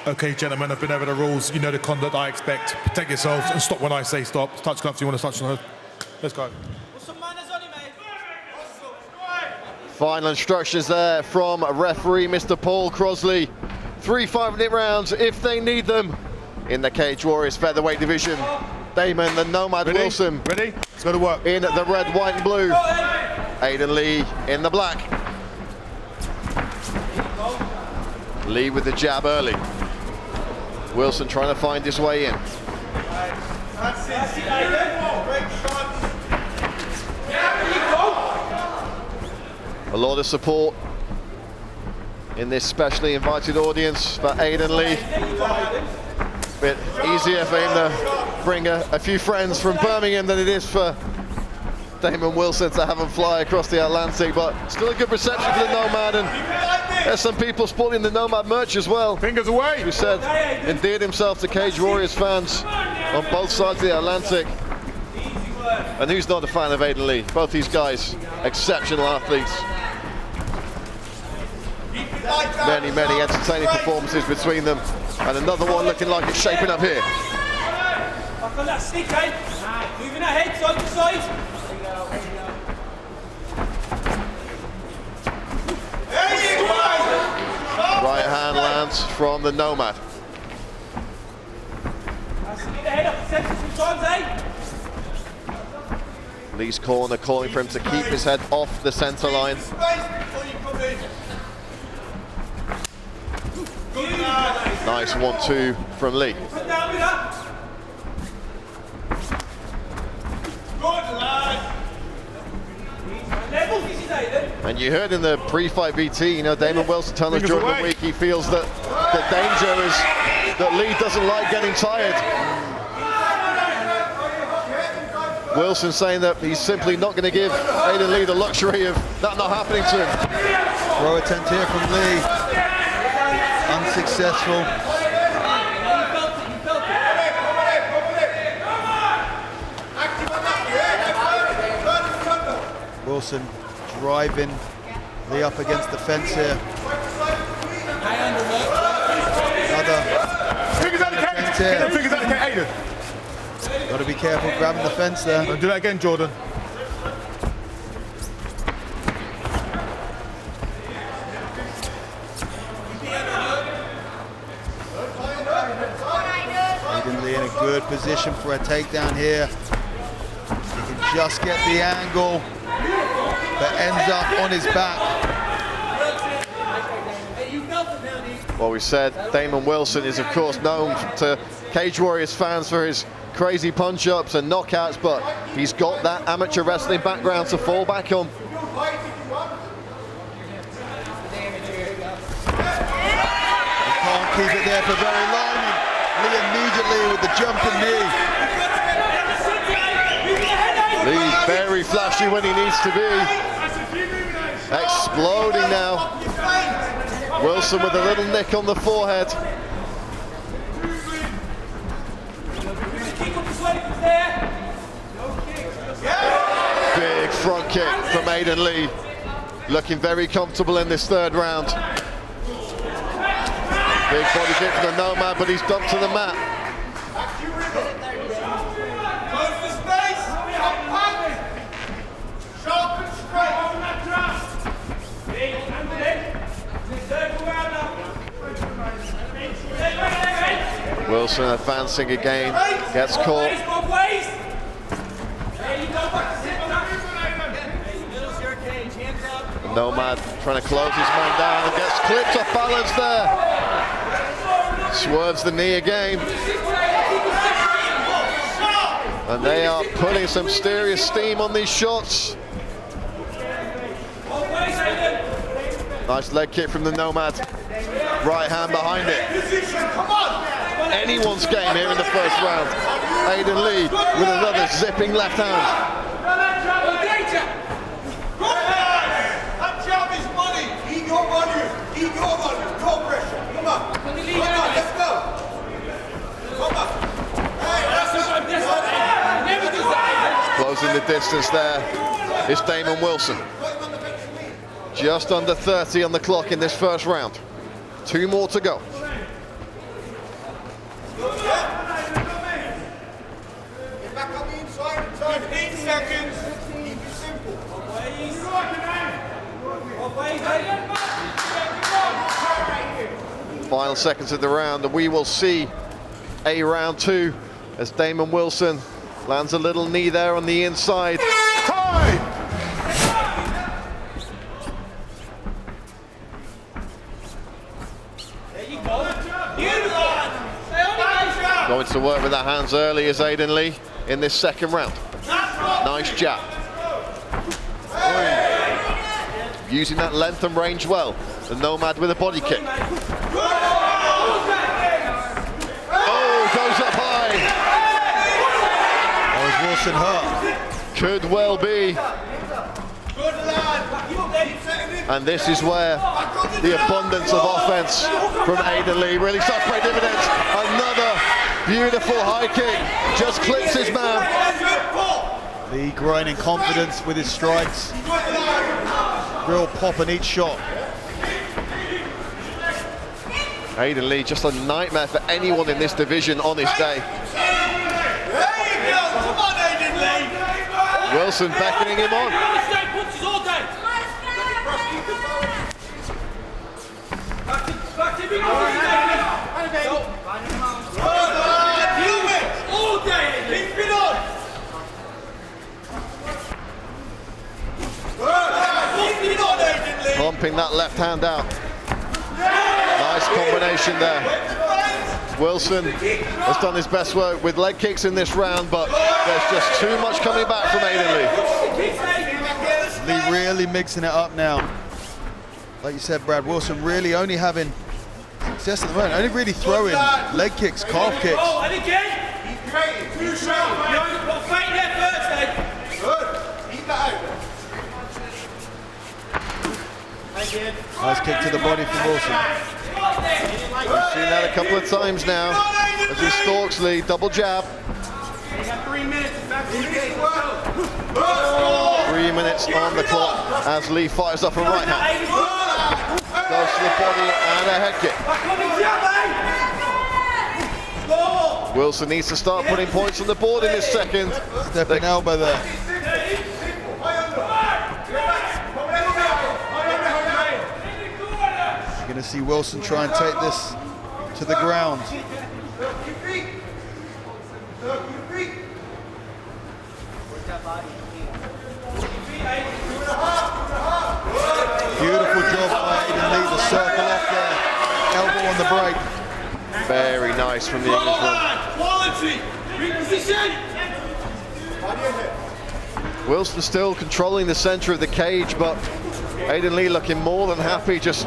Okay, gentlemen, I've been over the rules. You know the conduct I expect. Protect yourselves and stop when I say stop. Touch gloves, you want to touch on her. Let's go. Final instructions there from referee Mr. Paul Crosley. 3 5-minute rounds if they need them in the Cage Warriors featherweight division. Damon, the Nomad Wilson. Ready? Let's go to work. In the red, white and blue. Aiden Lee in the black. Lee with the jab early. Wilson trying to find his way in. A lot of support in this specially invited audience for Aiden Lee. A bit easier for him to bring a few friends from Birmingham than it is for Damon Wilson to have him fly across the Atlantic, but still a good reception for the Nomad, and there's some people sporting the Nomad merch as well. Fingers away! Who said endeared himself to Cage Warriors fans on both sides of the Atlantic. And who's not a fan of Aiden Lee? Both these guys, exceptional athletes. Many, many entertaining performances between them, and another one looking like it's shaping up here. Back on that stick, eh? Moving that head side to side. Right hand lands from the Nomad. Lee's corner calling for him to keep his head off the center line. Nice 1-2 from Lee. And you heard in the pre-fight BT, you know, Damon Wilson telling us during the week he feels that the danger is that Lee doesn't like getting tired. Wilson saying that he's simply not going to give Aiden Lee the luxury of that not happening to him. Throw attempt here from Lee. Unsuccessful. Wilson driving Lee up against the fence here. Another fingers out the cage! Get them fingers out the cage, Aiden! Got to be careful grabbing the fence there. Don't do that again, Jordan. Aiden Lee in a good position for a takedown here. He can just get the angle, but ends up on his back. Well, we said Damon Wilson is, of course, known to Cage Warriors fans for his crazy punch-ups and knockouts, but he's got that amateur wrestling background to fall back on. He can't keep it there for very long. Lee immediately with the jumping knee. Lee very flashy when he needs to be. Exploding now. Wilson with a little nick on the forehead. Big front kick from Aiden Lee. Looking very comfortable in this third round. Big body kick from the Nomad, but he's dumped to the mat. Wilson advancing again, gets caught. Nomad trying to close his man down and gets clipped off balance there. Swerves the knee again. And they are putting some serious steam on these shots. Nice leg kick from the Nomad. Right hand behind it. Anyone's game here in the first round. Aiden Lee with another zipping left hand. That job is money. Eat your money. Eat your money. No pressure. Come on. Come on, let's go. Come on. Closing the distance there is Damon Wilson. Just under 30 on the clock in this first round. 2 more to go. final seconds of the round, and we will see a round 2 as Damon Wilson lands a little knee there on the inside. Time! There you go. You lad. Going to work with the hands early is Aiden Lee in this second round. Nice jab. Using that length and range well. The Nomad with a body kick. Oh, goes up high. That was Wilson hurt. Could well be. And this is where the abundance of offense from Aiden Lee really starts to pay dividends. Another beautiful high kick. Just clips his man. Lee growing in confidence with his strikes. Real pop in each shot. Aiden Lee, just a nightmare for anyone in this division on his day. There you go. Come on, Aiden Lee. Wilson beckoning him on. Punches all day. Back to me. All day. Keep it on. Keep it on, Aiden Lee. Pumping that left hand out. Nice combination there. Wilson has done his best work with leg kicks in this round, but there's just too much coming back from Aiden Lee. Lee really mixing it up now. Like you said, Brad, Wilson really only having success at the moment, only really throwing leg kicks, calf kicks. Oh, and again. Keep creating. 2 shots. You've got to fight there first, then. Good. Keep that out. Nice kick to the body from Wilson. We've seen that a couple of times now as he stalks Lee, double jab. 3 minutes. Back to 3 minutes on the clock as Lee fires off a right hand. Goes to the body and a head kick. Wilson needs to start putting points on the board in this second. Stepping elbow there. You're going to see Wilson try and take this to the ground. Beautiful job by Aiden Lee to circle off there. Elbow on the break. Very nice from the Englishman. Quality. Reposition. Wilson still controlling the center of the cage, but Aiden Lee looking more than happy, just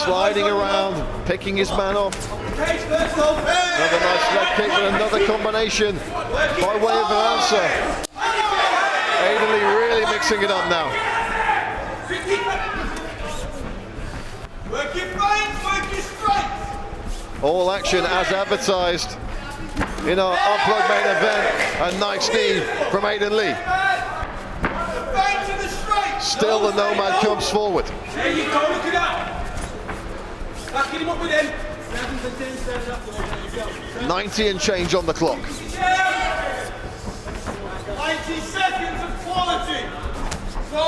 sliding around, picking his man off. Another nice leg kick and another combination by way of an answer. Aiden Lee really mixing it up now. Work your feints, work your strikes. All action as advertised in our Unplugged main event. A nice knee from Aiden Lee. The feints and the strikes. Still the Nomad comes forward. There you go, look at that. Backing him up with him. 7 to 10 steps afterwards, there you go. 90 and change on the clock. 90 seconds of quality. Go.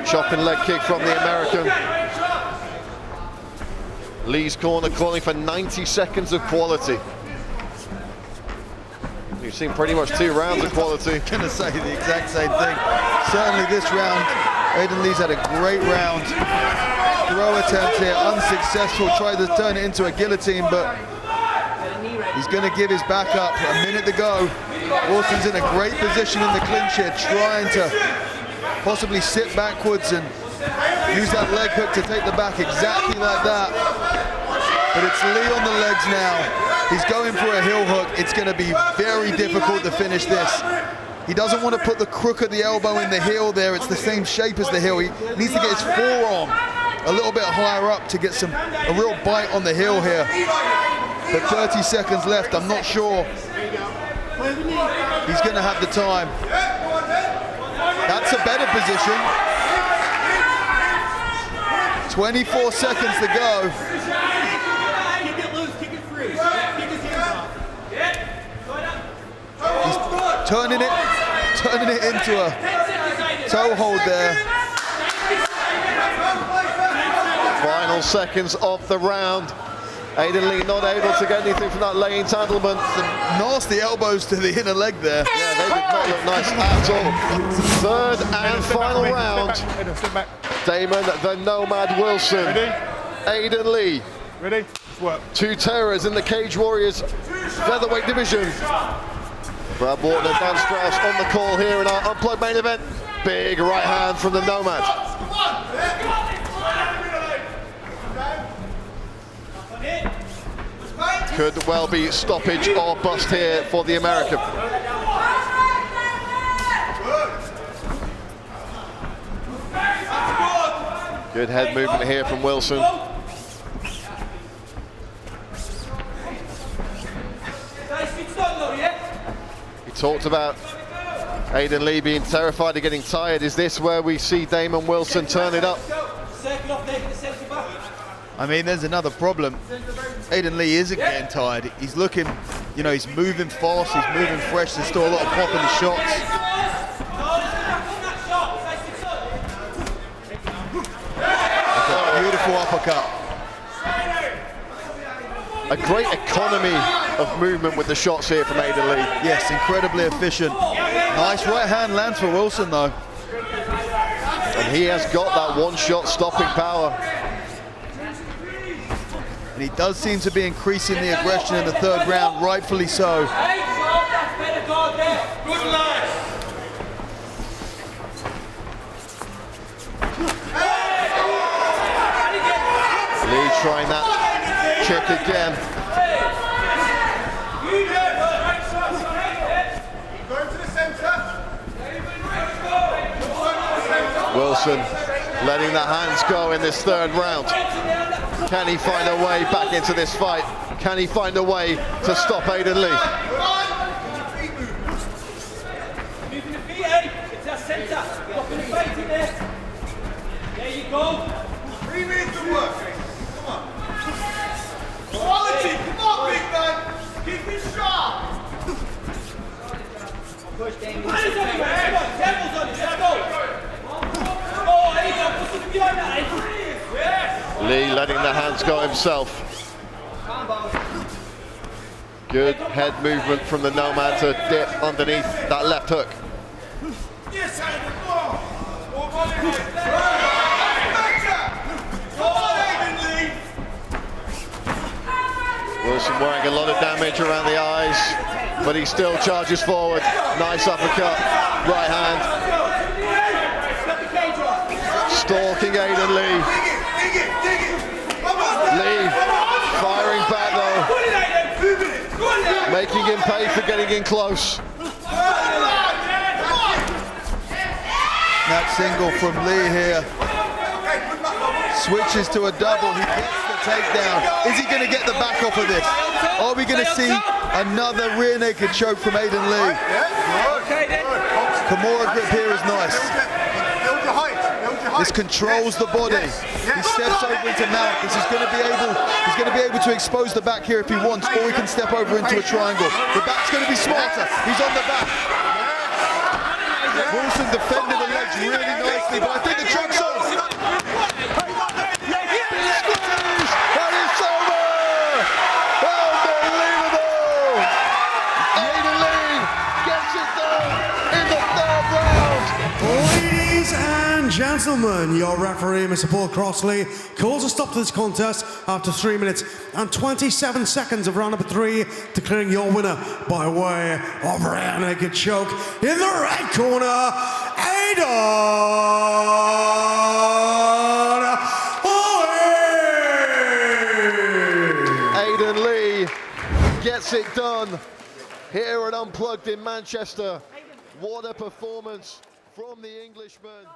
Chopping leg kick from the American. Lee's corner calling for 90 seconds of quality. You've seen pretty much 2 rounds of quality. Going to say the exact same thing. Certainly this round, Aiden Lee's had a great round. Throw attempt here, unsuccessful. Tried to turn it into a guillotine, but he's going to give his back up. A minute to go. Wilson's in a great position in the clinch here, trying to possibly sit backwards and use that leg hook to take the back exactly like that. But it's Lee on the legs now. He's going for a heel hook. It's going to be very difficult to finish this. He doesn't want to put the crook of the elbow in the heel there. It's the same shape as the heel. He needs to get his forearm a little bit higher up to get a real bite on the heel here. But 30 seconds left. I'm not sure he's going to have the time. That's a better position. 24 seconds to go. He's turning it into a toe hold there. Final seconds of the round. Aiden Lee not able to get anything from that leg entanglement. Some nasty elbows to the inner leg there. Yeah, they did not look nice at all. Third and final round. Damon the Nomad Wilson. Ready? Aiden Lee. Ready? Work. Two terrors in the Cage Warriors featherweight division. Brad Wharton and Dan Strauss on the call here in our Unplugged main event. Big right hand from the Nomad. Could well be stoppage or bust here for the American. Good head movement here from Wilson. He talked about Aiden Lee being terrified of getting tired. Is this where we see Damon Wilson turn it up? I mean, there's another problem. Aiden Lee isn't getting tired. He's looking, you know, he's moving fast, he's moving fresh. There's still a lot of pop in his shots. Beautiful uppercut. A great economy of movement with the shots here from Aiden Lee. Yes, incredibly efficient. Nice right hand lands for Wilson though. And he has got that one-shot stopping power. And he does seem to be increasing the aggression in the third round, rightfully so. Lee trying that kick again. Wilson letting the hands go in this third round. Can he find a way back into this fight? Can he find a way to stop Aiden Lee? There you go. 3 minutes to work. Come on. Quality. Come on, big man. Keep it sharp. Push Damon. Come on, Devil's on it. Let's go. Oh, there you go. Put something behind that. Lee letting the hands go himself. Good head movement from the Nomad to dip underneath that left hook. Yes, Aiden. More body here. Come on, Aiden Lee. Wilson wearing a lot of damage around the eyes, but he still charges forward. Nice uppercut, right hand. Stalking Aiden Lee. Lee firing back though, making him pay for getting in close. That single from Lee here. Switches to a double, he gets the takedown. Is he going to get the back off of this? Are we going to see another rear naked choke from Aiden Lee? Kimura grip here is nice. This controls the body. He steps over into mount. He's going to be able to expose the back here if he wants, or he can step over into a triangle. The back's going to be smarter. He's on the back. Wilson defended the legs really nicely, but I think the choke's on. That is over! Unbelievable! Aiden Lee gets it done in the third round. Ladies and gentlemen, your referee, Mr. Paul Crossley, calls a stop to this contest after 3 minutes and 27 seconds of round number 3, declaring your winner by way of rear naked choke in the red corner, Aiden Lee gets it done here at Unplugged in Manchester. What a performance from the Englishman.